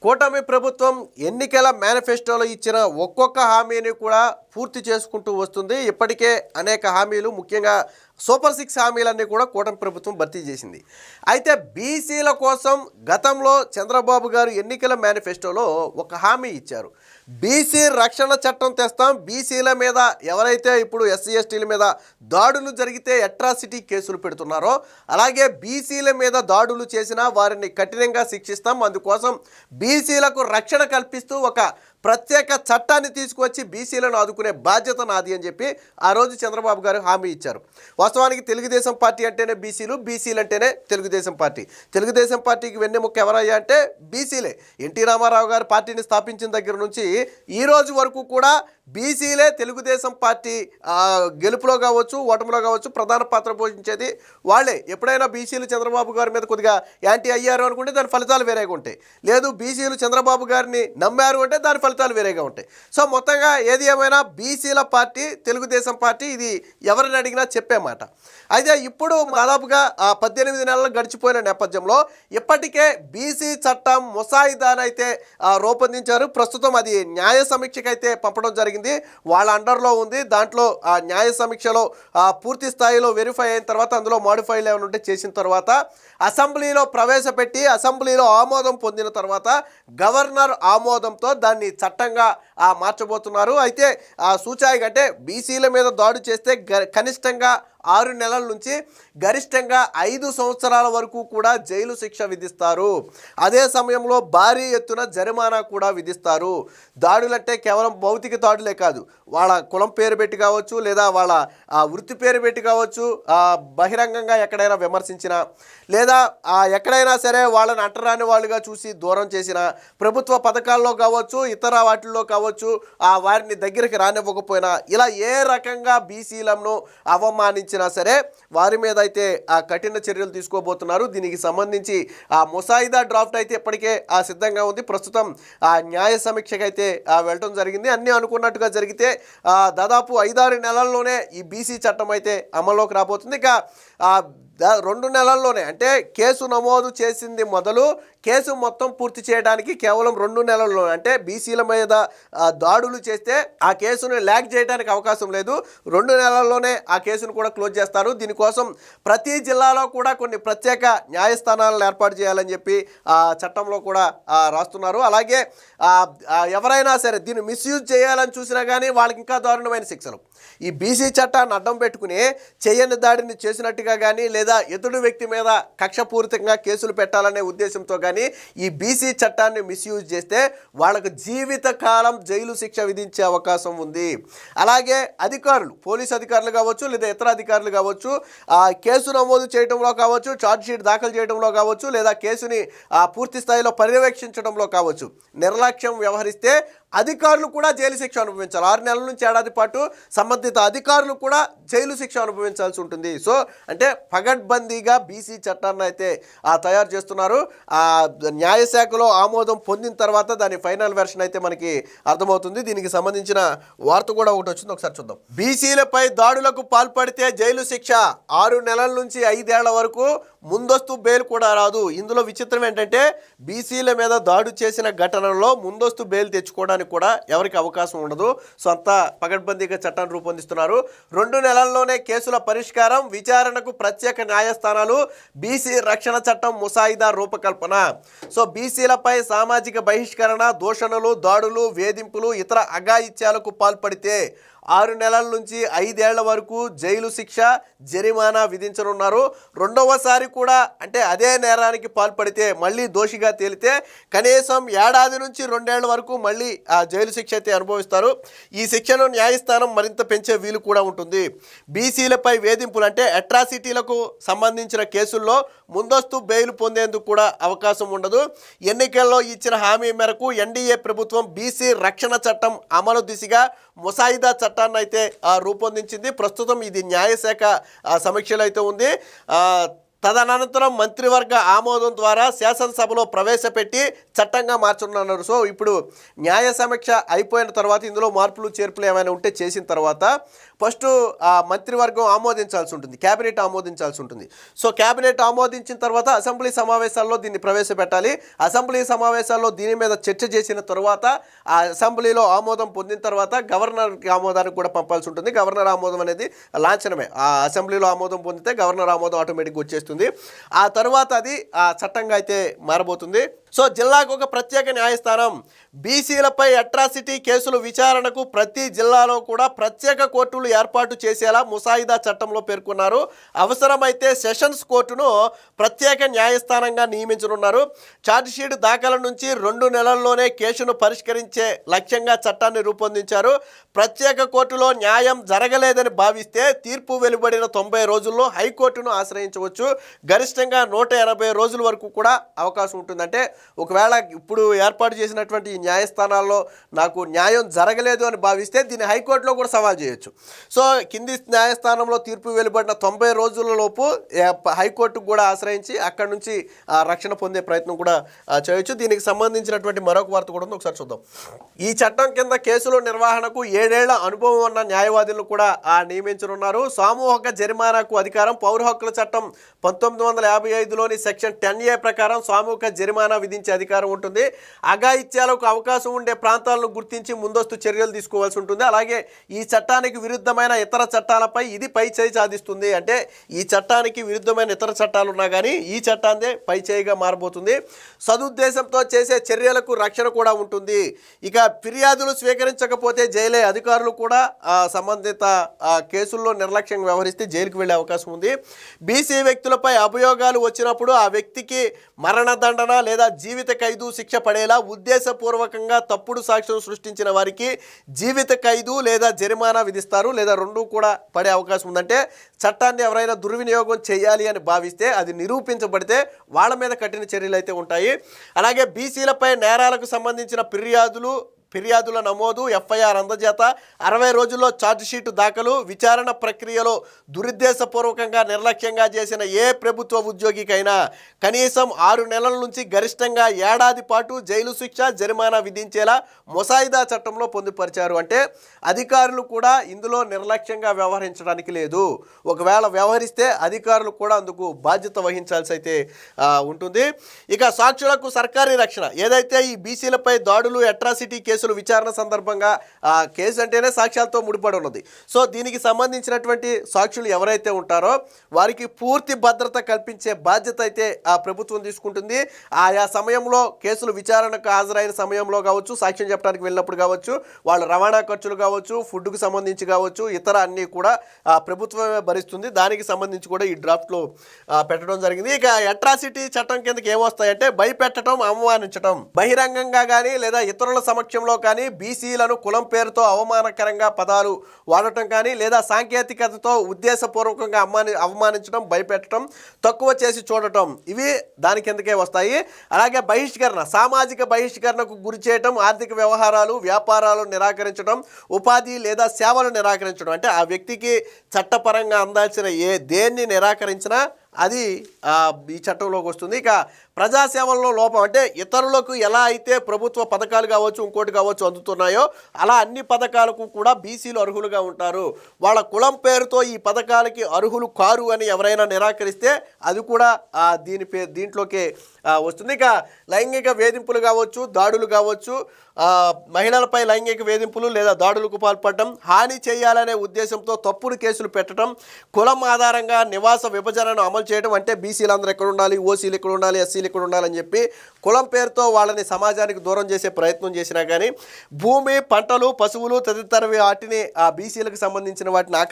కూటమి ప్రభుత్వం ఎన్నికల మేనిఫెస్టోలో ఇచ్చిన ఒక్కొక్క హామీని కూడా పూర్తి చేసుకుంటూ వస్తుంది. ఇప్పటికే అనేక హామీలు, ముఖ్యంగా సూపర్ 6 హామీలన్నీ కూడా కూటమి ప్రభుత్వం భర్తీ చేసింది. అయితే బీసీల కోసం గతంలో చంద్రబాబు గారు ఎన్నికల మేనిఫెస్టోలో ఒక హామీ ఇచ్చారు. బీసీ రక్షణ చట్టం తెస్తాం, బీసీల మీద ఎవరైతే ఇప్పుడు ఎస్సీ ఎస్టీల మీద దాడులు జరిగితే అట్రాసిటీ కేసులు పెడుతున్నారో అలాగే బీసీల మీద దాడులు చేసినా వారిని కఠినంగా శిక్షిస్తాం, అందుకోసం బీసీలకు రక్షణ కల్పిస్తూ ఒక ప్రత్యేక చట్టాన్ని తీసుకువచ్చి బీసీలను ఆదుకునే బాధ్యత నాది అని చెప్పి ఆ రోజు చంద్రబాబు గారు హామీ ఇచ్చారు. వాస్తవానికి తెలుగుదేశం పార్టీ అంటేనే బీసీలు, బీసీలు అంటేనే తెలుగుదేశం పార్టీ. తెలుగుదేశం పార్టీకి వెన్నెముక ఎవరయ్యా అంటే బీసీలే. ఎన్టీ రామారావు గారు పార్టీని స్థాపించిన దగ్గర నుంచి ఈ రోజు వరకు కూడా బీసీలే తెలుగుదేశం పార్టీ గెలుపులో కావచ్చు, ఓటమిలో కావచ్చు ప్రధాన పాత్ర పోషించేది వాళ్ళే. ఎప్పుడైనా బీసీలు చంద్రబాబు గారి మీద కొద్దిగా యాంటీ అయ్యారు అనుకుంటే దాని ఫలితాలు వేరేగా ఉంటాయి, లేదు బీసీలు చంద్రబాబు గారిని నమ్మారు అంటే దాని ఫలితాలు వేరేగా ఉంటాయి. సో మొత్తంగా ఏది ఏమైనా బీసీల పార్టీ తెలుగుదేశం పార్టీ, ఇది ఎవరిని అడిగినా చెప్పే మాట. అయితే ఇప్పుడు దాదాపుగా 18 నెలలు గడిచిపోయిన నేపథ్యంలో ఇప్పటికే బీసీ చట్టం ముసాయిదానైతే రూపొందించారు. ప్రస్తుతం అది న్యాయ సమీక్షకైతే పంపడం జరిగింది. వాళ్ళ అండర్లో ఉంది. దాంట్లో న్యాయ సమీక్షలో పూర్తి స్థాయిలో వెరిఫై అయిన తర్వాత అందులో మాడిఫైలు ఏమైనా ఉంటే చేసిన తర్వాత అసెంబ్లీలో ప్రవేశపెట్టి అసెంబ్లీలో ఆమోదం పొందిన తర్వాత గవర్నర్ ఆమోదంతో దాన్ని చట్టంగా మార్చబోతున్నారు. అయితే సూచాయిగా అంటే బీసీల మీద దాడి చేస్తే కనిష్టంగా 6 నెలల నుంచి గరిష్టంగా 5 సంవత్సరాల వరకు కూడా జైలు శిక్ష విధిస్తారు. అదే సమయంలో భారీ ఎత్తున జరిమానా కూడా విధిస్తారు. దాడులంటే కేవలం భౌతిక దాడులే కాదు, వాళ్ళ కులం పేరు పెట్టి కావచ్చు, లేదా వాళ్ళ వృత్తి పేరు పెట్టి కావచ్చు, బహిరంగంగా ఎక్కడైనా విమర్శించినా, లేదా ఎక్కడైనా సరే వాళ్ళని అంటరాని వాళ్ళుగా చూసి దూరం చేసిన, ప్రభుత్వ పథకాల్లో కావచ్చు ఇతర వాటిల్లో కావచ్చు వారిని దగ్గరికి రానివ్వకపోయినా, ఇలా ఏ రకంగా బీసీలను అవమానించిన సరే వారి మీద అయితే కఠిన చర్యలు తీసుకోబోతున్నారు. దీనికి సంబంధించి ముసాయిదా డ్రాఫ్ట్ అయితే ఇప్పటికే సిద్ధంగా ఉంది. ప్రస్తుతం న్యాయ సమీక్షకు అయితే వెళ్ళడం జరిగింది. అన్నీ అనుకున్నట్టుగా జరిగితే దాదాపు 5-6 నెలల్లోనే ఈ బీసీ చట్టం అయితే అమల్లోకి రాబోతుంది. ఇక 2 నెలల్లోనే, అంటే కేసు నమోదు చేసింది మొదలు కేసు మొత్తం పూర్తి చేయడానికి కేవలం 2 నెలల్లో, అంటే బీసీల మీద దాడులు చేస్తే ఆ కేసును ల్యాగ్ చేయడానికి అవకాశం లేదు. 2 నెలల్లోనే ఆ కేసును కూడా క్లోజ్ చేస్తారు. దీనికోసం ప్రతి జిల్లాలో కూడా కొన్ని ప్రత్యేక న్యాయస్థానాలను ఏర్పాటు చేయాలని చెప్పి చట్టంలో కూడా రాస్తున్నారు. అలాగే ఎవరైనా సరే దీన్ని మిస్యూజ్ చేయాలని చూసినా కానీ వాళ్ళకి ఇంకా దారుణమైన శిక్షలు. ఈ బీసీ చట్టాన్ని అడ్డం పెట్టుకుని చేయని దాడిని చేసినట్టుగా కానీ, లేదా ఎదుటి వ్యక్తి మీద కక్షపూరితంగా కేసులు పెట్టాలనే ఉద్దేశంతో కానీ ఈ బీసీ చట్టాన్ని మిస్యూజ్ చేస్తే వాళ్ళకు జీవితకాలం జైలు శిక్ష విధించే అవకాశం ఉంది. అలాగే అధికారులు, పోలీస్ అధికారులు కావచ్చు, లేదా ఇతర అధికారులు కావచ్చు, కేసు నమోదు చేయడంలో కావచ్చు, ఛార్జ్షీట్ దాఖలు చేయడంలో కావచ్చు, లేదా కేసుని పూర్తి స్థాయిలో పర్యవేక్షించడంలో కావచ్చు నిర్లక్ష్యం వ్యవహరిస్తే అధికారులు కూడా జైలు శిక్ష అనుభవించాలి. 6 నెలల నుంచి ఏడాది పాటు సంబంధిత అధికారులు కూడా జైలు శిక్ష అనుభవించాల్సి ఉంటుంది. సో అంటే పగడ్బందీగా బీసీ చట్టాన్ని అయితే తయారు చేస్తున్నారు. న్యాయశాఖలో ఆమోదం పొందిన తర్వాత దాని ఫైనల్ వెర్షన్ అయితే మనకి అర్థమవుతుంది. దీనికి సంబంధించిన వార్త కూడా ఒకటి వచ్చింది, ఒకసారి చూద్దాం. బీసీలపై దాడులకు పాల్పడితే జైలు శిక్ష 6 నెలల నుంచి 5 ఏళ్ల వరకు, ముందస్తు బెయిల్ కూడా రాదు. ఇందులో విచిత్రం ఏంటంటే బీసీల మీద దాడి చేసిన ఘటనలో ముందస్తు బెయిల్ తెచ్చుకోవడానికి కూడా ఎవరికి అవకాశం ఉండదు. సో అంతా పగడ్బందీగా చట్టాన్ని రూపొందిస్తున్నారు. 2 నెలల్లోనే కేసుల పరిష్కారం, విచారణకు ప్రత్యేక న్యాయస్థానాలు, బీసీ రక్షణ చట్టం ముసాయిదా రూపకల్పన. సో బీసీలపై సామాజిక బహిష్కరణ, దూషణలు, దాడులు, వేధింపులు, ఇతర అఘాయిత్యాలకు పాల్పడితే 6 నెలల నుంచి 5 ఏళ్ల వరకు జైలు శిక్ష, జరిమానా విధించనున్నారు. రెండవసారి కూడా అంటే అదే నేరానికి పాల్పడితే మళ్ళీ దోషిగా తేలితే కనీసం 1 ఏడాది నుంచి 2 ఏళ్ల వరకు మళ్ళీ జైలు శిక్ష అయితే అనుభవిస్తారు. ఈ శిక్షను న్యాయస్థానం మరింత పెంచే వీలు కూడా ఉంటుంది. బీసీలపై వేధింపులు అంటే అట్రాసిటీలకు సంబంధించిన కేసుల్లో ముందస్తు బెయిల్ పొందేందుకు కూడా అవకాశం ఉండదు. ఎన్నికల్లో ఇచ్చిన హామీ మేరకు ఎన్డీఏ ప్రభుత్వం బీసీ రక్షణ చట్టం అమలు దిశగా ముసాయిదా చట్టాన్ని అయితే రూపొందించింది. ప్రస్తుతం ఇది న్యాయశాఖ సమీక్షలో అయితే ఉంది. తదనంతరం మంత్రివర్గ ఆమోదం ద్వారా శాసనసభలో ప్రవేశపెట్టి చట్టంగా మార్చనున్నారు. సో ఇప్పుడు న్యాయ సమీక్ష అయిపోయిన తర్వాత ఇందులో మార్పులు చేర్పులు ఏమైనా ఉంటే చేసిన తర్వాత ఫస్ట్ మంత్రివర్గం ఆమోదించాల్సి ఉంటుంది, క్యాబినెట్ ఆమోదించాల్సి ఉంటుంది. సో క్యాబినెట్ ఆమోదించిన తర్వాత అసెంబ్లీ సమావేశాల్లో దీన్ని ప్రవేశపెట్టాలి. అసెంబ్లీ సమావేశాల్లో దీని మీద చర్చ చేసిన తర్వాత ఆ అసెంబ్లీలో ఆమోదం పొందిన తర్వాత గవర్నర్ ఆమోదానికి కూడా పంపాల్సి ఉంటుంది. గవర్నర్ ఆమోదం అనేది లాంఛనమే. ఆ అసెంబ్లీలో ఆమోదం పొందితే గవర్నర్ ఆమోదం ఆటోమేటిక్గా వచ్చేస్తుంది. ఆ తర్వాత అది చట్టంగా అయితే మారబోతుంది. సో జిల్లాకు ఒక ప్రత్యేక న్యాయస్థానం, బీసీలపై అట్రాసిటీ కేసులు విచారణకు ప్రతి జిల్లాలో కూడా ప్రత్యేక కోర్టులు ఏర్పాటు చేసేలా ముసాయిదా చట్టంలో పేర్కొన్నారు. అవసరమైతే సెషన్స్ కోర్టును ప్రత్యేక న్యాయస్థానంగా నియమించనున్నారు. ఛార్జిషీట్ దాఖలు నుంచి 2 నెలల్లోనే కేసును పరిష్కరించే లక్ష్యంగా చట్టాన్ని రూపొందించారు. ప్రత్యేక కోర్టులో న్యాయం జరగలేదని భావిస్తే తీర్పు వెలువడిన 90 రోజుల్లో హైకోర్టును ఆశ్రయించవచ్చు. గరిష్టంగా 180 రోజుల వరకు కూడా అవకాశం ఉంటుంది. అంటే ఒకవేళ ఇప్పుడు ఏర్పాటు చేసినటువంటి ఈ న్యాయస్థానాల్లో నాకు న్యాయం జరగలేదు అని భావిస్తే దీన్ని హైకోర్టులో కూడా సవాల్ చేయొచ్చు. సో కింది న్యాయస్థానంలో తీర్పు వెలువడిన 90 రోజుల లోపు హైకోర్టుకు కూడా ఆశ్రయించి అక్కడి నుంచి రక్షణ పొందే ప్రయత్నం కూడా చేయొచ్చు. దీనికి సంబంధించినటువంటి మరొక వార్త కూడా ఉంది, ఒకసారి చూద్దాం. ఈ చట్టం కింద కేసుల నిర్వహణకు 7 ఏళ్ల అనుభవం ఉన్న న్యాయవాదులు కూడా నియమించనున్నారు. సామూహిక జరిమానాకు అధికారం, పౌర హక్కుల చట్టం 1955లోని సెక్షన్ 10A ప్రకారం సామూహిక జరిమానా విధించే అధికారం ఉంటుంది. అఘాయిత్యాలకు అవకాశం ఉండే ప్రాంతాలను గుర్తించి ముందస్తు చర్యలు తీసుకోవాల్సి ఉంటుంది. అలాగే ఈ చట్టానికి విరుద్ధమైన ఇతర చట్టాలపై ఇది పై చేయి సాధిస్తుంది. అంటే ఈ చట్టానికి విరుద్ధమైన ఇతర చట్టాలు ఉన్నా కానీ ఈ చట్టాన్నే పై చేయిగా మారబోతుంది. సదుద్దేశంతో చేసే చర్యలకు రక్షణ కూడా ఉంటుంది. ఇక ఫిర్యాదులు స్వీకరించకపోతే జైలే, అధికారులు కూడా సంబంధిత కేసుల్లో నిర్లక్ష్యంగా వ్యవహరిస్తే జైలుకు వెళ్ళే అవకాశం ఉంది. బీసీ వ్యక్తులపై అభియోగాలు వచ్చినప్పుడు ఆ వ్యక్తికి మరణదండన లేదా జీవిత ఖైదు శిక్ష పడేలా ఉద్దేశపూర్వకంగా తప్పుడు సాక్ష్యం సృష్టించిన వారికి జీవిత ఖైదు లేదా జరిమానా విధిస్తారు, లేదా రెండూ కూడా పడే అవకాశం ఉందంటే చట్టాన్ని ఎవరైనా దుర్వినియోగం చేయాలి అని భావిస్తే అది నిరూపించబడితే వాళ్ళ మీద కఠిన చర్యలు అయితే ఉంటాయి. అలాగే బీసీలపై నేరాలకు సంబంధించిన ఫిర్యాదుల నమోదు, ఎఫ్ఐఆర్ అందజేత, 60 రోజుల్లో ఛార్జిషీటు దాఖలు, విచారణ ప్రక్రియలో దురుద్దేశపూర్వకంగా నిర్లక్ష్యంగా చేసిన ఏ ప్రభుత్వ ఉద్యోగికైనా కనీసం 6 నెలల నుంచి గరిష్టంగా ఏడాది పాటు జైలు శిక్ష, జరిమానా విధించేలా ముసాయిదా చట్టంలో పొందుపరిచారు. అంటే అధికారులు కూడా ఇందులో నిర్లక్ష్యంగా వ్యవహరించడానికి లేదు. ఒకవేళ వ్యవహరిస్తే అధికారులు కూడా అందుకు బాధ్యత వహించాల్సి అయితే ఉంటుంది. ఇక సాక్షులకు సర్కారీ రక్షణ, ఏదైతే ఈ బీసీలపై దాడులు, అట్రాసిటీ కేసులు విచారణ సందర్భంగా కేసు అంటేనే సాక్ష్యాలతో ముడిపడి ఉన్నది. సో దీనికి సంబంధించినటువంటి సాక్షులు ఎవరైతే ఉంటారో వారికి పూర్తి భద్రత కల్పించే బాధ్యత అయితే ఆ ప్రభుత్వం తీసుకుంటుంది. ఆయా సమయంలో కేసులు విచారణకు హాజరైన సమయంలో కావచ్చు, సాక్ష్యం చెప్పడానికి వెళ్ళినప్పుడు కావచ్చు, వాళ్ళ రవాణా ఖర్చులు కావచ్చు, ఫుడ్కు సంబంధించి కావచ్చు, ఇతర అన్నీ కూడా ప్రభుత్వమే భరిస్తుంది. దానికి సంబంధించి కూడా ఈ డ్రాఫ్ట్లో పెట్టడం జరిగింది. ఇక అట్రాసిటీ చట్టం కిందకి ఏమొస్తాయంటే భయపెట్టడం, అవమానించడం, బహిరంగంగా కానీ లేదా ఇతరుల సమక్షంలో కానీ బీసీలను కులం పేరుతో అవమానకరంగా పదాలు వాడటం కానీ లేదా సాంకేతికతతో ఉద్దేశపూర్వకంగా అవమానించడం, భయపెట్టడం, తక్కువ చేసి చూడటం, ఇవి దాని కిందకే వస్తాయి. అలాగే బహిష్కరణ, సామాజిక బహిష్కరణకు గురి చేయటం, ఆర్థిక వ్యవహారాలు, వ్యాపారాలు నిరాకరించడం, ఉపాధి లేదా సేవలు నిరాకరించడం, అంటే ఆ వ్యక్తికి చట్టపరంగా అందాల్సిన దేన్ని నిరాకరించినా అది ఈ చట్టంలోకి వస్తుంది. ఇక ప్రజాసేవల్లో లోపం, అంటే ఇతరులకు ఎలా అయితే ప్రభుత్వ పథకాలు కావచ్చు, ఇంకోటి కావచ్చు అందుతున్నాయో అలా అన్ని పథకాలకు కూడా బీసీలు అర్హులుగా ఉంటారు. వాళ్ళ కులం పేరుతో ఈ పథకాలకి అర్హులు కారు అని ఎవరైనా నిరాకరిస్తే అది కూడా దీంట్లోకి వస్తుంది. ఇక లైంగిక వేధింపులు కావచ్చు, దాడులు కావచ్చు, మహిళలపై లైంగిక వేధింపులు లేదా దాడులకు పాల్పడటం, హాని చేయాలనే ఉద్దేశంతో తప్పుడు కేసులు పెట్టడం, కులం ఆధారంగా నివాస విభజనను అమలు చేయడం, అంటే బీసీలు అందరూ ఎక్కడ ఉండాలి, ఓసీలు ఎక్కడ ఉండాలి, ఎస్సీలు ఎక్కడ ఉండాలని చెప్పి కులం పేరుతో వాళ్ళని సమాజానికి దూరం చేసే ప్రయత్నం చేసినా కానీ భూమి, పంటలు, పశువులు తదితర వాటిని ఆ బీసీలకు సంబంధించిన వాటిని